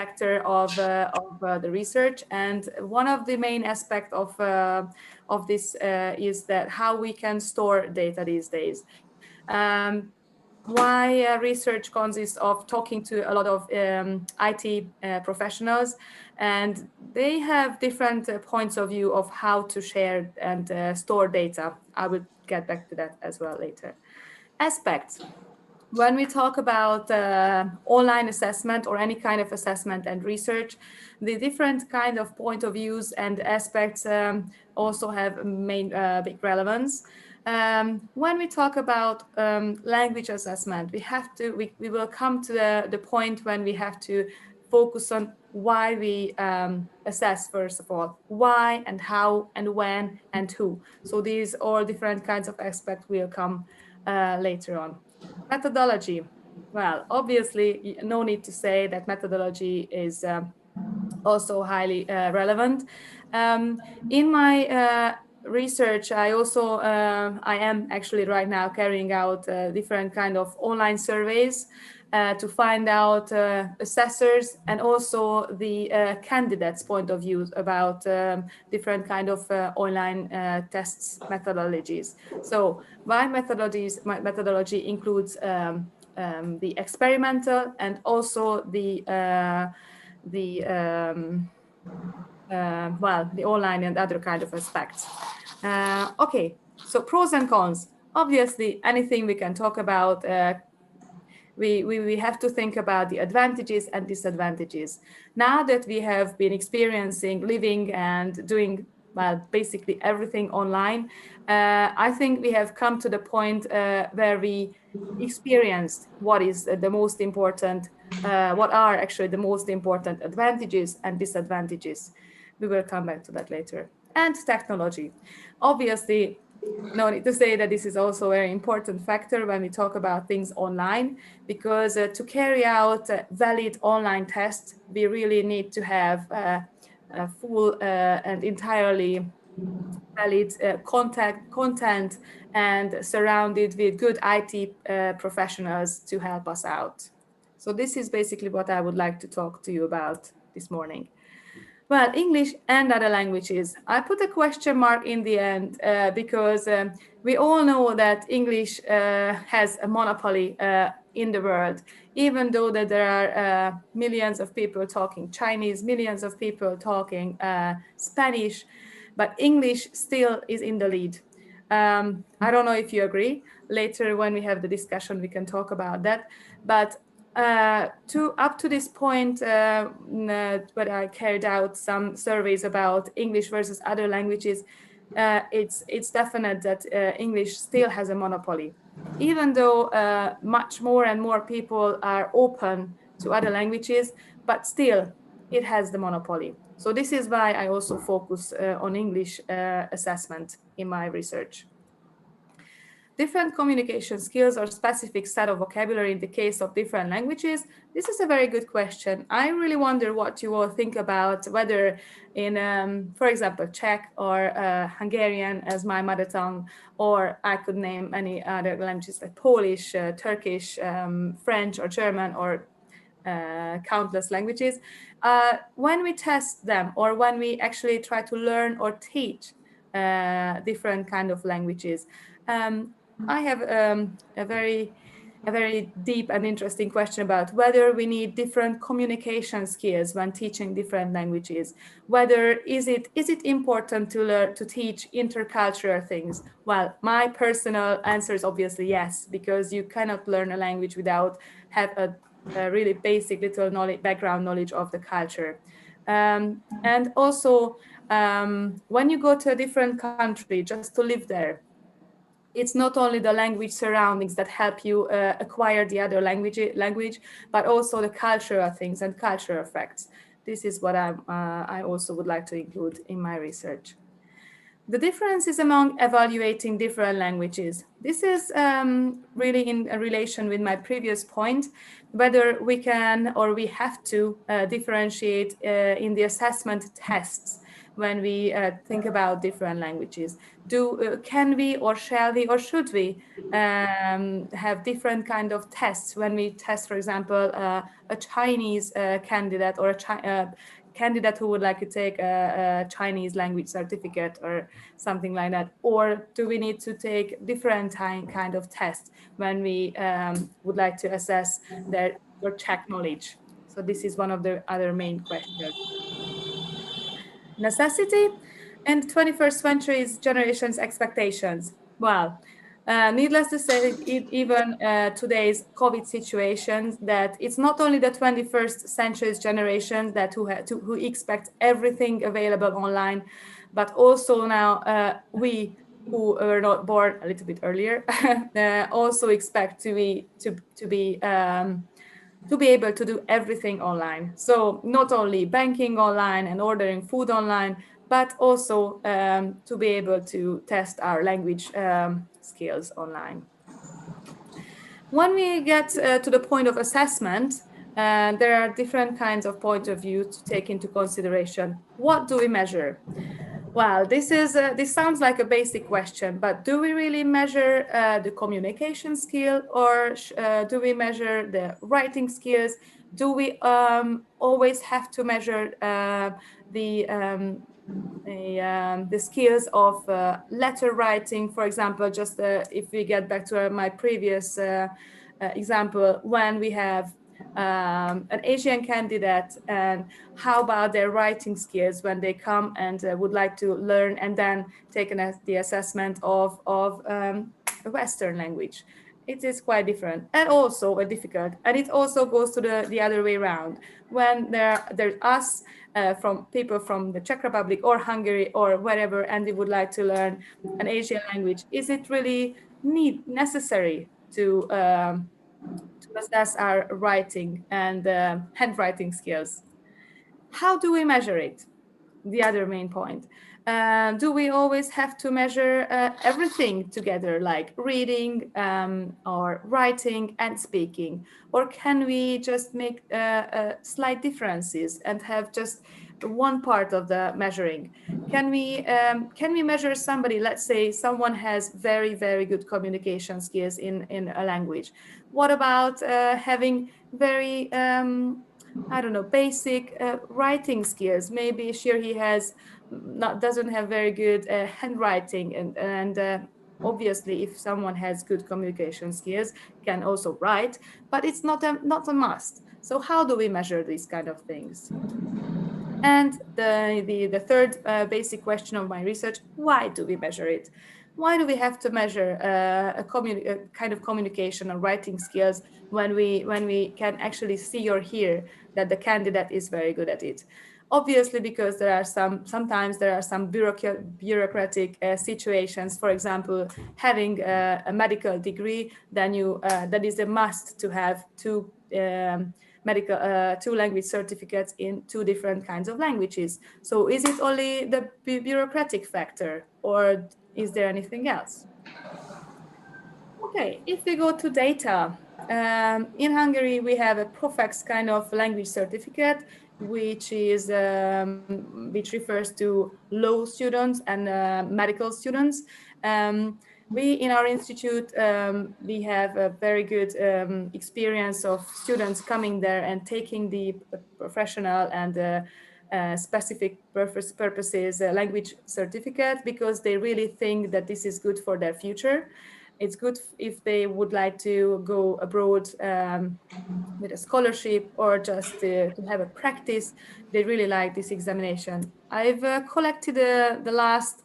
factor of the research, and one of the main aspects of this is that how we can store data these days. Why research consists of talking to a lot of IT professionals, and they have different points of view of how to share and store data. I will get back to that as well later. Aspects. When we talk about online assessment or any kind of assessment and research, the different kind of point of views and aspects also have big relevance. When we talk about language assessment, we will come to the point when we have to focus on why we assess, first of all, why and how and when and who. So these all different kinds of aspects will come later on. Methodology. Well, obviously, no need to say that methodology is also highly relevant. In my research, I am actually right now carrying out different kind of online surveys to find out assessors and also the candidates' point of view about different kind of online tests methodologies. So my methodology includes the experimental and also the online and other kind of aspects. Okay, so pros and cons. Obviously, anything we can talk about, we have to think about the advantages and disadvantages. Now that we have been experiencing, living and doing, well, basically everything online, I think we have come to the point where we experienced what is the most important, what are actually the most important advantages and disadvantages. We will come back to that later. And technology. Obviously, no need to say that this is also a very important factor when we talk about things online, because to carry out valid online tests, we really need to have a full and entirely valid content and surrounded with good IT professionals to help us out. So this is basically what I would like to talk to you about this morning. Well, English and other languages. I put a question mark in the end because we all know that English has a monopoly in the world, even though that there are millions of people talking Chinese, millions of people talking Spanish, but English still is in the lead. I don't know if you agree. Later, when we have the discussion, we can talk about that. But up to this point, where I carried out some surveys about English versus other languages, it's definite that English still has a monopoly, even though much more and more people are open to other languages, but still it has the monopoly. So this is why I also focus on English assessment in my research. Different communication skills or specific set of vocabulary in the case of different languages? This is a very good question. I really wonder what you all think about whether in, for example, Czech or Hungarian as my mother tongue, or I could name any other languages like Polish, Turkish, French or German, or countless languages. When we test them or when we actually try to learn or teach different kind of languages, I have a very deep and interesting question about whether we need different communication skills when teaching different languages. Whether is it important to learn to teach intercultural things? Well, my personal answer is obviously yes, because you cannot learn a language without have a really basic little background knowledge of the culture. And also, when you go to a different country just to live there, it's not only the language surroundings that help you acquire the other language, but also the cultural things and cultural facts. This is what I also would like to include in my research. The differences among evaluating different languages. This is really in relation with my previous point, whether we can or we have to differentiate in the assessment tests when we think about different languages. Can we, or shall we, or should we have different kind of tests when we test, for example, a Chinese candidate, or a candidate who would like to take a Chinese language certificate or something like that? Or do we need to take different kind of tests when we would like to assess their Czech knowledge? So this is one of the other main questions. Necessity and 21st century's generation's expectations. Well, needless to say, even today's COVID situation, that it's not only the 21st century's generation that who expect everything available online, but also now we who were not born a little bit earlier also expect to be able to do everything online. So not only banking online and ordering food online, but also to be able to test our language skills online. When we get to the point of assessment, there are different kinds of point of view to take into consideration. What do we measure? Well, this sounds like a basic question, but do we really measure the communication skill, or do we measure the writing skills? Do we always have to measure the skills of letter writing? For example, just if we get back to my previous example, when we have an Asian candidate, and how about their writing skills when they come and would like to learn and then take the assessment of a Western language? It is quite different and also difficult. And it also goes to the other way around. When there's us from people from the Czech Republic or Hungary or wherever, and they would like to learn an Asian language, is it really necessary to assess our writing and handwriting skills? How do we measure it? The other main point. Do we always have to measure everything together, like reading or writing and speaking? Or can we just make slight differences and have just one part of the measuring? Can we measure somebody? Let's say someone has very, very good communication skills in a language. What about having very I don't know, basic writing skills? Maybe sure he doesn't have very good handwriting, and obviously if someone has good communication skills can also write, but it's not a must. So how do we measure these kind of things? And the third basic question of my research: why do we measure it? Why do we have to measure a kind of communication or writing skills when we can actually see or hear that the candidate is very good at it? Obviously, because sometimes there are some bureaucratic situations. For example, having a medical degree, then that is a must to have two language certificates in two different kinds of languages. So is it only the bureaucratic factor, or is there anything else? Okay, if we go to data, in Hungary we have a PROFEX kind of language certificate, which refers to law students and medical students. We in our institute we have a very good experience of students coming there and taking the professional and specific purposes language certificate, because they really think that this is good for their future. It's good if they would like to go abroad with a scholarship, or just to have a practice. They really like this examination. I've collected the last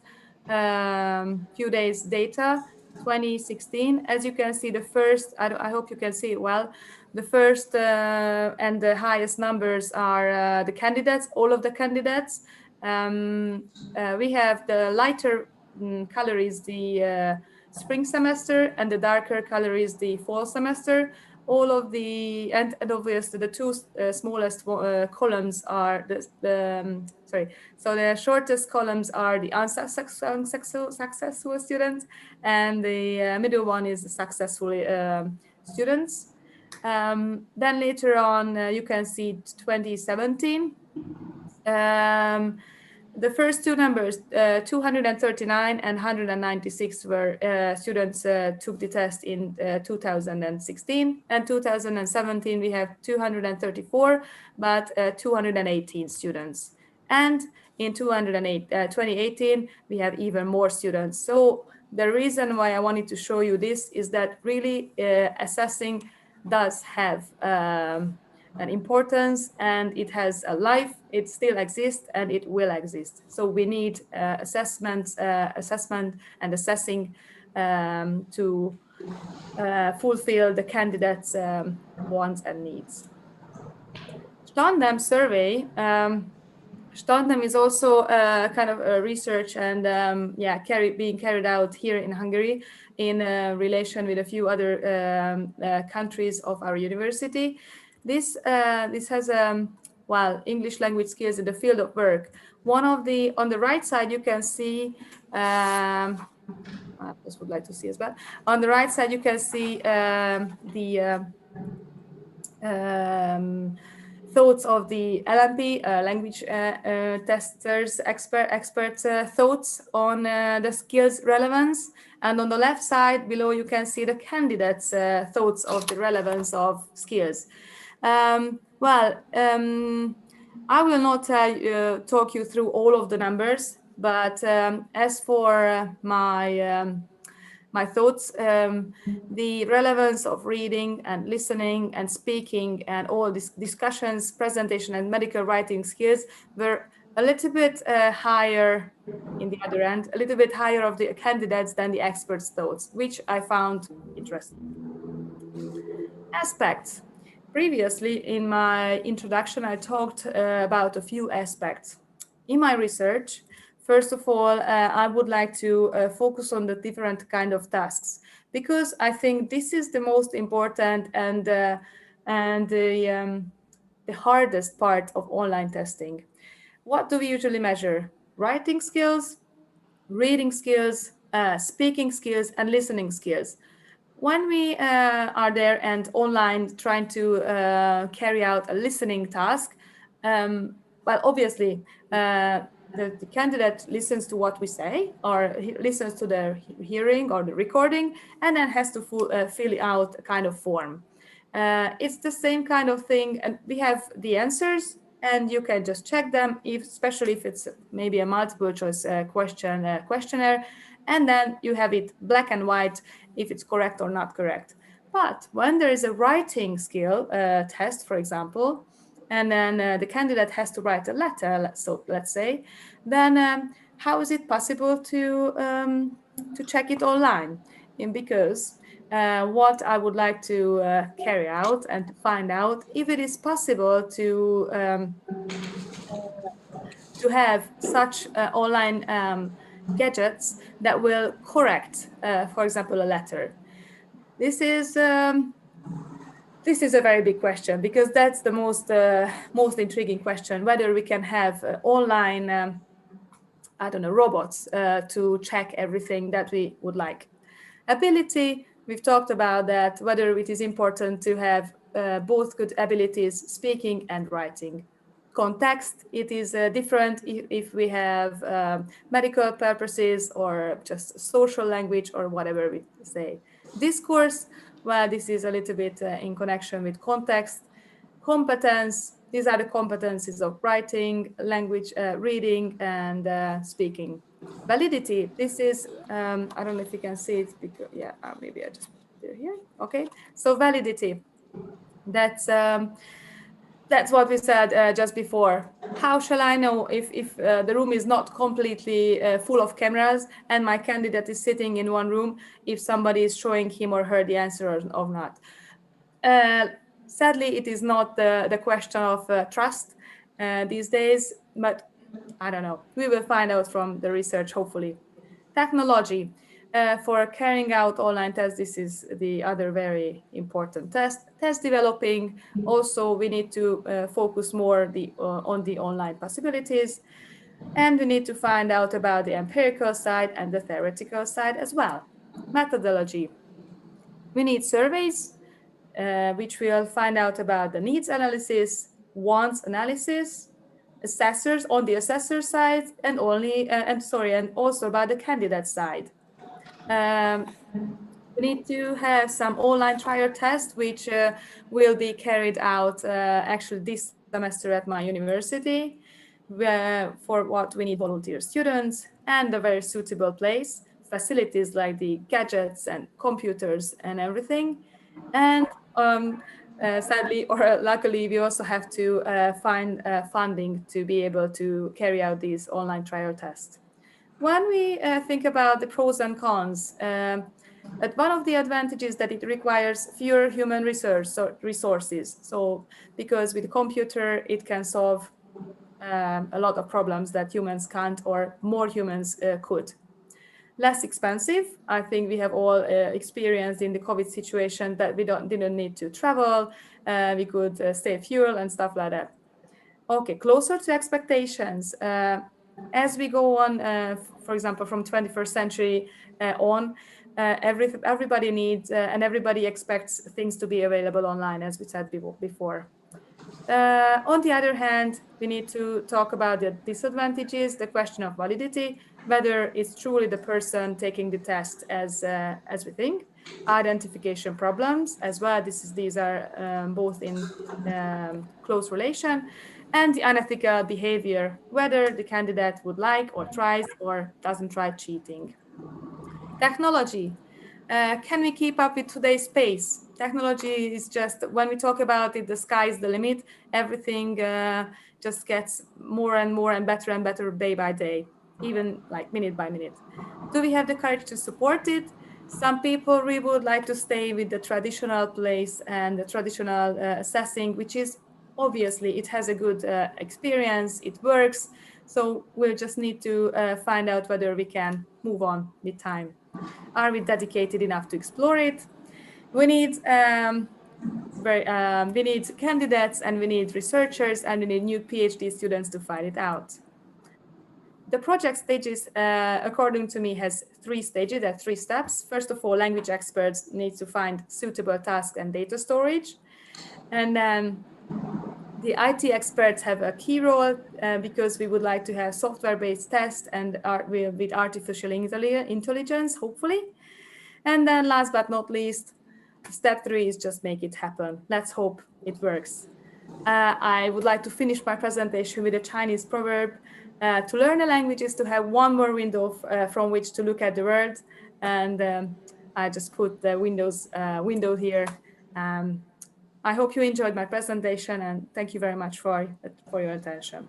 few days data, 2016. As you can see, the first, I hope you can see it well, the first and the highest numbers are the candidates, all of the candidates. We have the lighter color is the spring semester, and the darker color is the fall semester. All of the and obviously the two smallest columns are so the shortest columns are the successful students, and the middle one is the successful students. Then later on you can see 2017. the first two numbers, 239 and 196, were students took the test in 2016, and 2017 we have 234, but 218 students. And in 2018, we have even more students. So the reason why I wanted to show you this is that really assessing does have an importance, and it has a life. It still exists and it will exist. So we need assessment and assessing to fulfill the candidates' wants and needs. Standem survey. Standem is also kind of a research and being carried out here in Hungary in relation with a few other countries of our university. This has English language skills in the field of work. On the right side you can see. I just would like to see as well. On the right side you can see the thoughts of the LMP, language testers, experts' thoughts on the skills relevance. And on the left side below, you can see the candidates' thoughts of the relevance of skills. I will not talk you through all of the numbers, but as for my thoughts, the relevance of reading and listening and speaking and all these discussions, presentation and medical writing skills were a little bit higher in the other end, a little bit higher of the candidates than the experts' thoughts, which I found interesting. Aspects. Previously, in my introduction, I talked about a few aspects. In my research, first of all, I would like to focus on the different kind of tasks, because I think this is the most important and the hardest part of online testing. What do we usually measure? Writing skills, reading skills, speaking skills, and listening skills. When we are there and online trying to carry out a listening task, obviously, the candidate listens to what we say, or he listens to the hearing or the recording, and then has to fill out a kind of form. It's the same kind of thing, and we have the answers, and you can just check them, especially if it's maybe a multiple choice questionnaire, and then you have it black and white if it's correct or not correct. But when there is a writing skill test, for example, and then the candidate has to write a letter, so let's say, then how is it possible to check it online? And because what I would like to carry out and to find out if it is possible to have such online gadgets that will correct, for example, a letter. This is a very big question, because that's the most intriguing question, whether we can have online, robots to check everything that we would like. Ability, we've talked about that, whether it is important to have both good abilities, speaking and writing. Context, it is different if we have medical purposes or just social language or whatever we say. Discourse, this is a little bit in connection with context. Competence, these are the competencies of writing, language, reading, and speaking. Validity, this is, I don't know if you can see it, because, maybe I just put it here. Okay, so validity, that's what we said just before. How shall I know if the room is not completely full of cameras and my candidate is sitting in one room, if somebody is showing him or her the answer or not? Sadly, it is not the question of trust these days, but I don't know. We will find out from the research, hopefully. Technology. For carrying out online tests, this is the other very important test developing. Also, we need to focus more on the online possibilities, and we need to find out about the empirical side and the theoretical side as well. Methodology. We need surveys, which will find out about the needs analysis, wants analysis, assessors on the assessor side, and also about the candidate side. We need to have some online trial tests, which will be carried out actually this semester at my university, for what we need volunteer students and a very suitable place, facilities like the gadgets and computers and everything. And sadly or luckily, we also have to find funding to be able to carry out these online trial tests. When we think about the pros and cons, one of the advantages that it requires fewer human resources. So because with the computer, it can solve a lot of problems that humans can't, or more humans could. Less expensive. I think we have all experienced in the COVID situation that we didn't need to travel. We could save fuel and stuff like that. Okay, closer to expectations. As we go on, for example, from 21st century on, everybody needs and everybody expects things to be available online, as we said before. On the other hand, we need to talk about the disadvantages, the question of validity, whether it's truly the person taking the test as we think, identification problems as well. These are both in close relation, and the unethical behavior, whether the candidate would like or tries or doesn't try cheating. Technology. Can we keep up with today's pace? Technology is just, when we talk about it, the sky is the limit. Everything just gets more and more and better day by day, even like minute by minute. Do we have the courage to support it? Some people really would like to stay with the traditional place and the traditional assessing, which is obviously it has a good experience, it works. So we'll just need to find out whether we can move on with time. Are we dedicated enough to explore it? We need we need candidates, and we need researchers, and we need new PhD students to find it out. The project stages, according to me, has 3 stages. There are 3 steps. First of all, language experts need to find suitable tasks and data storage, and then the IT experts have a key role because we would like to have software-based tests and with artificial intelligence, hopefully. And then last but not least, step 3 is just make it happen. Let's hope it works. I would like to finish my presentation with a Chinese proverb. To learn a language is to have one more window from which to look at the world. And I just put the window here. I hope you enjoyed my presentation, and thank you very much for your attention.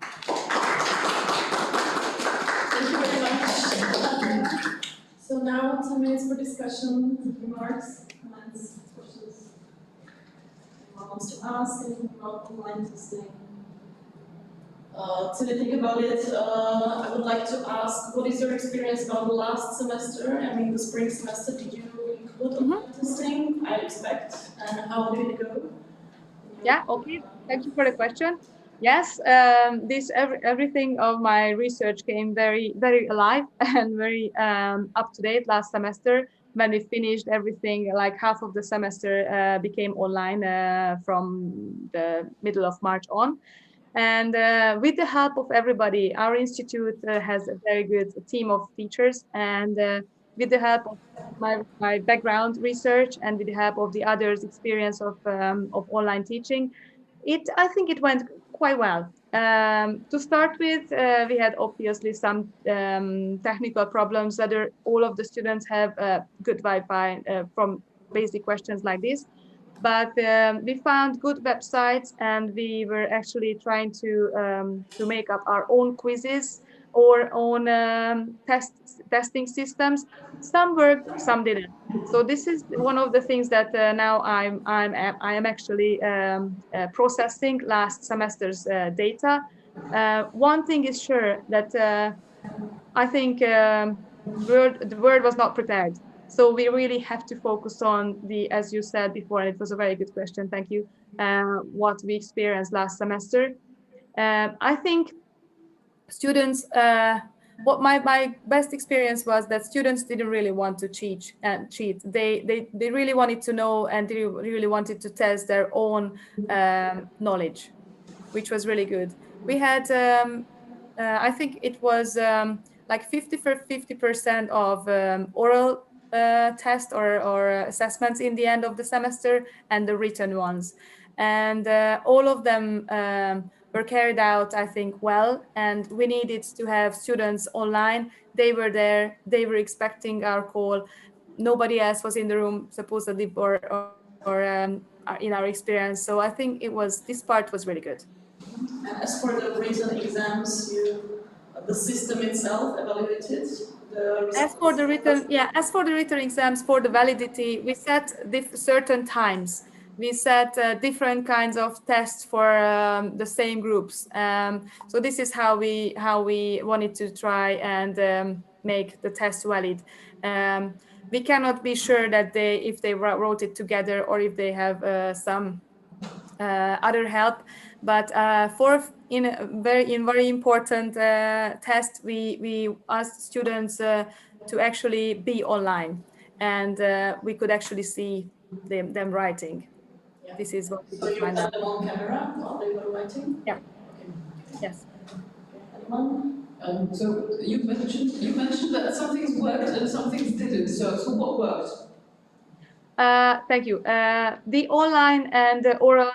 Thank you very much. So now 10 minutes for discussion, remarks, comments, questions. Anyone wants to ask anything about online testing? To think about it, I would like to ask, what is your experience about the last semester? I mean, the spring semester, did you include online testing, I expect, and how did it go? Yeah, okay, thank you for the question. Yes, everything of my research came very, very alive and very up to date last semester. When we finished everything, like half of the semester became online from the middle of March on. And with the help of everybody, our institute has a very good team of teachers, and with the help of my background research and with the help of the others' experience of online teaching, I think it went quite well. To start with, we had obviously some technical problems, whether all of the students have good Wi-Fi from basic questions like this. But we found good websites, and we were actually trying to make up our own quizzes or own testing systems. Some worked, some didn't. So this is one of the things that now I am actually processing last semester's data. One thing is sure, that I think the world was not prepared. So we really have to focus on as you said before, and it was a very good question, thank you, what we experienced last semester. I think students, what my best experience was that students didn't really want to cheat. They really wanted to know, and they really wanted to test their own knowledge, which was really good. We had, I think it was like 50% of oral tests or assessments in the end of the semester, and the written ones. And all of them were carried out, I think, well. And we needed to have students online. They were there. They were expecting our call. Nobody else was in the room, supposedly, or in our experience. So I think this part was really good. And as for the written exams, the system itself evaluated the results? As for the written exams, for the validity, we set certain times. We set different kinds of tests for the same groups. So this is how we wanted to try and make the test valid. We cannot be sure that if they wrote it together or if they have some other help, but in very important test, we asked students to actually be online, and we could actually see them writing. Yeah. This is what we So could you find had out. them on camera while they were writing? Yeah. Okay. Yes. Anyone? So you mentioned that some things worked and some things didn't. So what worked? Thank you. The online and the oral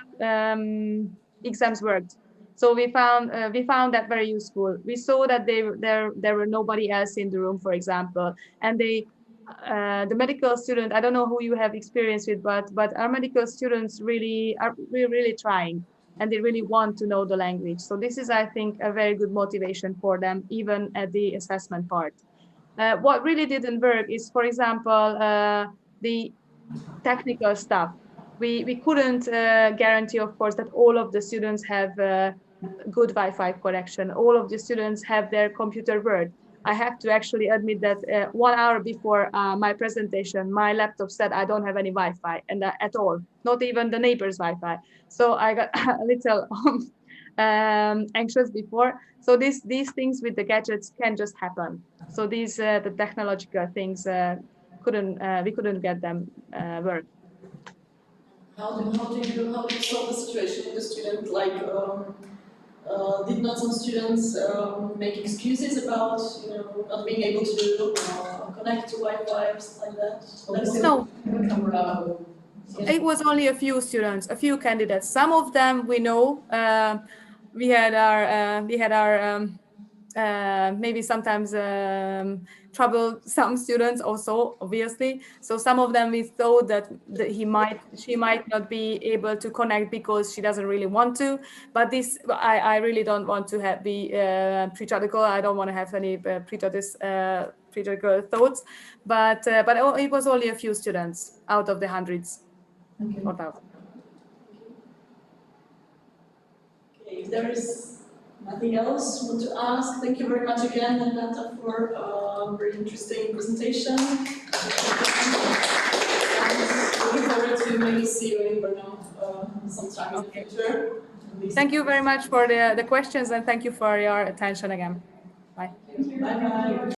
exams worked. So we found that very useful. We saw that there were nobody else in the room, for example, and the medical student. I don't know who you have experience with, but our medical students are really trying, and they really want to know the language. So this is, I think, a very good motivation for them, even at the assessment part. What really didn't work is, for example, the technical stuff. We couldn't guarantee, of course, that all of the students have good Wi-Fi connection. All of the students have their computer work. I have to actually admit that 1 hour before my presentation, my laptop said I don't have any Wi-Fi and at all, not even the neighbor's Wi-Fi. So I got a little anxious before. So these things with the gadgets can just happen. So these the technological things we couldn't get them work. How did you solve the situation with the student? Like, did not some students make excuses about not being able to connect to Wi-Fi or something like that? No. It was only a few students, a few candidates. Some of them we know. We had our maybe sometimes trouble some students also, obviously. So some of them we thought that she might not be able to connect because she doesn't really want to. But this, I really don't want to be prejudicial. I don't want to have any prejudicial thoughts. But it was only a few students out of the hundreds. Okay. Or thousands. Okay, if there is nothing else you want to ask, thank you very much again, Renáta, for a very interesting presentation. And looking forward to maybe see you in Brno sometime in the future. Thank you very much for the questions, and thank you for your attention again. Bye. Bye-bye.